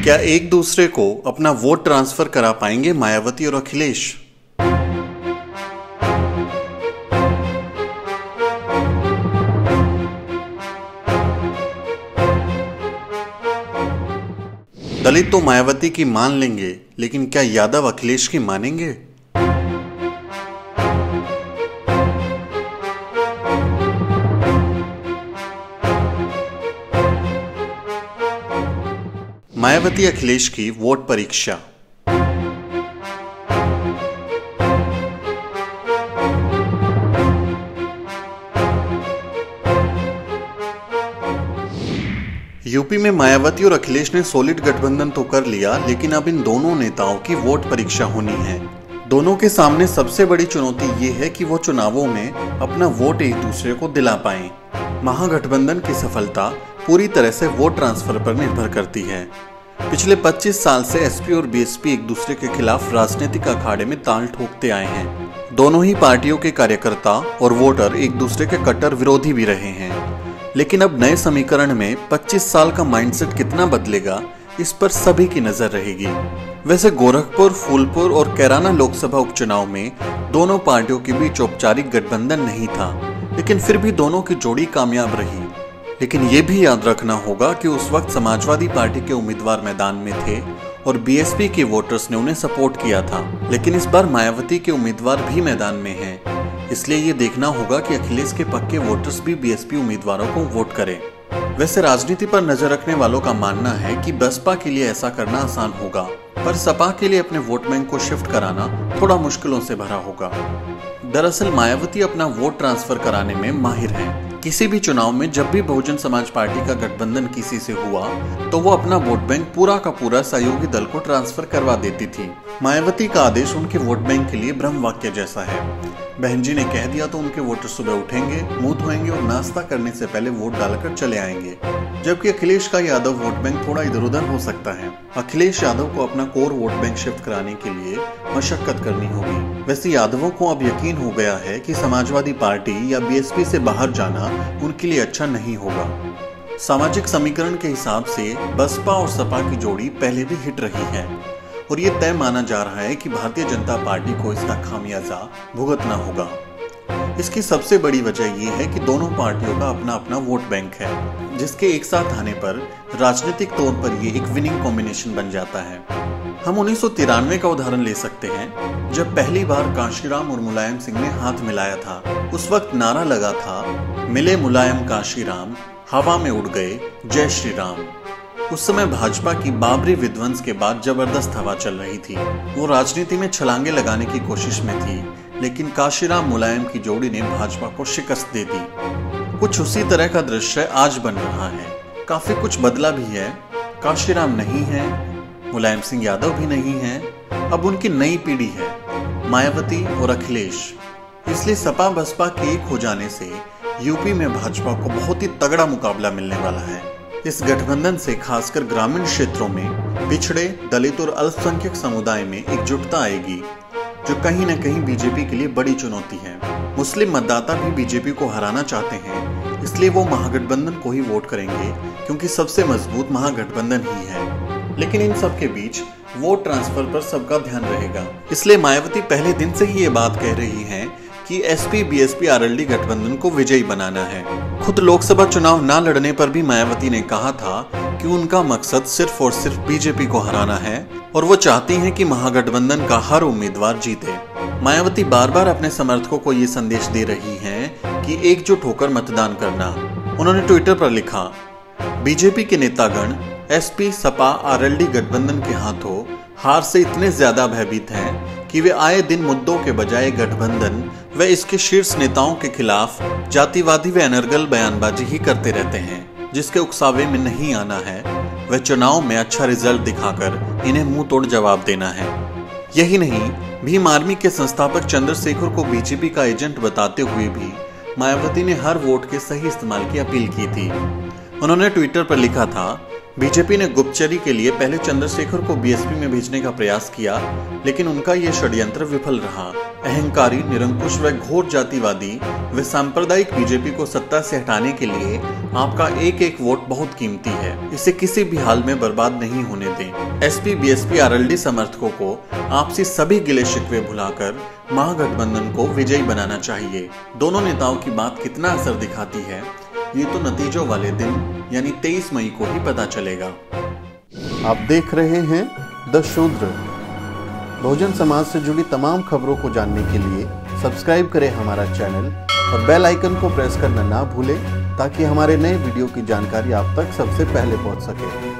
क्या एक दूसरे को अपना वोट ट्रांसफर करा पाएंगे मायावती और अखिलेश? दलित तो मायावती की मान लेंगे, लेकिन क्या यादव अखिलेश की मानेंगे? मायावती अखिलेश की वोट परीक्षा। यूपी में मायावती और अखिलेश ने सॉलिड गठबंधन तो कर लिया, लेकिन अब इन दोनों नेताओं की वोट परीक्षा होनी है। दोनों के सामने सबसे बड़ी चुनौती ये है कि वो चुनावों में अपना वोट एक दूसरे को दिला पाएं। महागठबंधन की सफलता पूरी तरह से वोट ट्रांसफर पर निर्भर करती है। पिछले 25 साल से एसपी और बीएसपी एक दूसरे के खिलाफ राजनीतिक अखाड़े में ताल ठोकते आए हैं। दोनों ही पार्टियों के कार्यकर्ता और वोटर एक दूसरे के कट्टर विरोधी भी रहे हैं। लेकिन अब नए समीकरण में 25 साल का माइंडसेट कितना बदलेगा, इस पर सभी की नजर रहेगी। वैसे गोरखपुर, फूलपुर और कैराना लोकसभा उपचुनाव में दोनों पार्टियों के बीच औपचारिक गठबंधन नहीं था, लेकिन फिर भी दोनों की जोड़ी कामयाब रही। लेकिन ये भी याद रखना होगा कि उस वक्त समाजवादी पार्टी के उम्मीदवार मैदान में थे और बीएसपी के वोटर्स ने उन्हें सपोर्ट किया था। लेकिन इस बार मायावती के उम्मीदवार भी मैदान में हैं, इसलिए ये देखना होगा कि अखिलेश के पक्के वोटर्स भी बीएसपी उम्मीदवारों को वोट करें। वैसे राजनीति पर नजर रखने वालों का मानना है कि बसपा के लिए ऐसा करना आसान होगा, पर सपा के लिए अपने वोट बैंक को शिफ्ट कराना थोड़ा मुश्किलों से भरा होगा। दरअसल मायावती अपना वोट ट्रांसफर कराने में माहिर हैं। किसी भी चुनाव में जब भी बहुजन समाज पार्टी का गठबंधन किसी से हुआ तो वो अपना वोट बैंक पूरा का पूरा सहयोगी दल को ट्रांसफर करवा देती थी। मायावती का आदेश उनके वोट बैंक के लिए ब्रह्म वाक्य जैसा है। बहन जी ने कह दिया तो उनके वोटर सुबह उठेंगे, मुंह धोएंगे और नाश्ता करने से पहले वोट डालकर चले आएंगे। जबकि अखिलेश का यादव वोट बैंक थोड़ा इधर उधर हो सकता है। अखिलेश यादव को अपना कोर वोट बैंक शिफ्ट कराने के लिए मशक्कत करनी होगी। वैसे यादवों को अब यकीन हो गया है कि समाजवादी पार्टी या बीएसपी से बाहर जाना उनके लिए अच्छा नहीं होगा। सामाजिक समीकरण के हिसाब से बसपा और सपा की जोड़ी पहले भी हिट रही है और ये तय माना जा रहा है कि भारतीय जनता पार्टी को इसका खामियाजा भुगतना होगा। इसकी सबसे बड़ी वजह यह है कि दोनों पार्टियों का अपना अपना वोट बैंक है, जिसके एक साथ आने पर राजनीतिक तौर पर ये एक विनिंग कॉम्बिनेशन बन जाता है। हम 1993 का उदाहरण ले सकते हैं, जब पहली बार काशीराम और मुलायम सिंह ने हाथ मिलाया था। उस वक्त नारा लगा था, मिले मुलायम काशीराम, हवा में उड़ गए जय श्री राम। उस समय भाजपा की बाबरी विध्वंस के बाद जबरदस्त हवा चल रही थी। वो राजनीति में छलांगे लगाने की कोशिश में थी, लेकिन काशीराम मुलायम की जोड़ी ने भाजपा को शिकस्त दे दी। कुछ उसी तरह का दृश्य आज बन रहा है। काफी कुछ बदला भी है। काशीराम नहीं है, मुलायम सिंह यादव भी नहीं है, अब उनकी नई पीढ़ी है, मायावती और अखिलेश। इसलिए सपा बसपा के एक हो जाने से यूपी में भाजपा को बहुत ही तगड़ा मुकाबला मिलने वाला है। इस गठबंधन से खासकर ग्रामीण क्षेत्रों में पिछड़े, दलित और अल्पसंख्यक समुदाय में एकजुटता आएगी, जो कहीं न कहीं बीजेपी के लिए बड़ी चुनौती है। मुस्लिम मतदाता भी बीजेपी को हराना चाहते हैं, इसलिए वो महागठबंधन को ही वोट करेंगे, क्योंकि सबसे मजबूत महागठबंधन ही है। लेकिन इन सब के बीच वोट ट्रांसफर पर सबका ध्यान रहेगा। इसलिए मायावती पहले दिन से ही ये बात कह रही हैं कि एसपी बीएसपी आरएलडी गठबंधन को विजयी बनाना है। खुद लोकसभा चुनाव न लड़ने पर भी मायावती ने कहा था कि उनका मकसद सिर्फ और सिर्फ बीजेपी को हराना है और वो चाहती हैं कि महागठबंधन का हर उम्मीदवार जीते। मायावती बार बार अपने समर्थकों को ये संदेश दे रही हैं कि एकजुट होकर मतदान करना। उन्होंने ट्विटर पर लिखा, बीजेपी के नेतागण एसपी सपा आरएलडी गठबंधन के हाथों हार से इतने ज्यादा भयभीत हैं कि वे आए दिन मुद्दों के बजाय गठबंधन व इसके शीर्ष नेताओं के खिलाफ जातिवादी व अनर्गल बयानबाजी ही करते रहते हैं। जिसके उकसावे में नहीं आना है, वह चुनाव में अच्छा रिजल्ट दिखाकर इन्हें मुंह तोड़ जवाब देना है। यही नहीं, भीम आर्मी के संस्थापक चंद्रशेखर को बीजेपी का एजेंट बताते हुए भी मायावती ने हर वोट के सही इस्तेमाल की अपील की थी। उन्होंने ट्विटर पर लिखा था, बीजेपी ने गुप्तचरी के लिए पहले चंद्रशेखर को बीएसपी में भेजने का प्रयास किया, लेकिन उनका यह षड्यंत्र विफल रहा। अहंकारी, निरंकुश व घोर जातिवादी व सांप्रदायिक बीजेपी को सत्ता से हटाने के लिए आपका एक एक वोट बहुत कीमती है। इसे किसी भी हाल में बर्बाद नहीं होने दें। एसपी बीएसपी आरएलडी समर्थकों को आपसी सभी गिले शिकवे भुलाकर महागठबंधन को विजयी बनाना चाहिए। दोनों नेताओं की बात कितना असर दिखाती है, ये तो नतीजों वाले दिन यानी 23 मई को ही पता चलेगा। आप देख रहे हैं द शूद्र। बहुजन समाज से जुड़ी तमाम खबरों को जानने के लिए सब्सक्राइब करें हमारा चैनल और बेल आइकन को प्रेस करना ना भूलें, ताकि हमारे नए वीडियो की जानकारी आप तक सबसे पहले पहुंच सके।